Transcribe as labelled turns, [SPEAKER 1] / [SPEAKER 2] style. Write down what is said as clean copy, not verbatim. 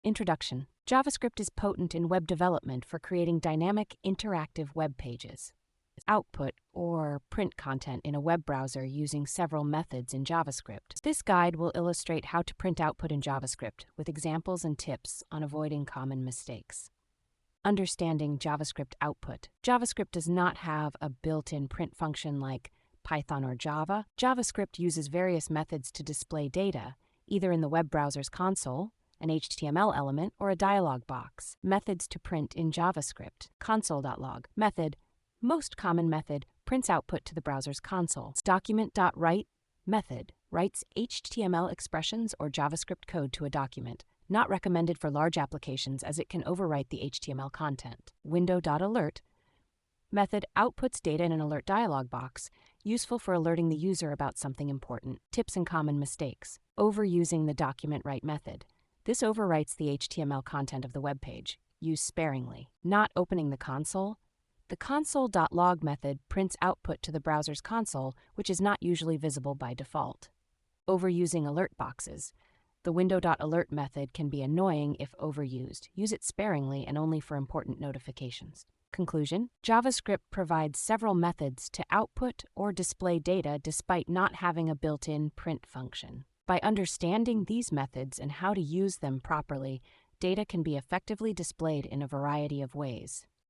[SPEAKER 1] Introduction. JavaScript is potent in web development for creating dynamic, interactive web pages. Output or print content in a web browser using several methods in JavaScript. This guide will illustrate how to print output in JavaScript with examples and tips on avoiding common mistakes. Understanding JavaScript output. JavaScript does not have a built-in print function like Python or Java. JavaScript uses various methods to display data, either in the web browser's console, an HTML element, or a dialog box. Methods to print in JavaScript. Console.log. Method. Most common method prints output to the browser's console. Document.write method writes HTML expressions or JavaScript code to a document. Not recommended for large applications as it can overwrite the HTML content. Window.alert method outputs data in an alert dialog box, useful for alerting the user about something important. Tips and common mistakes. Overusing the document.write method. This overwrites the HTML content of the web page. Use sparingly. Not opening the console. The console.log method prints output to the browser's console, which is not usually visible by default. Overusing alert boxes. The window.alert method can be annoying if overused. Use it sparingly and only for important notifications. Conclusion. JavaScript provides several methods to output or display data despite not having a built-in print function. By understanding these methods and how to use them properly, data can be effectively displayed in a variety of ways.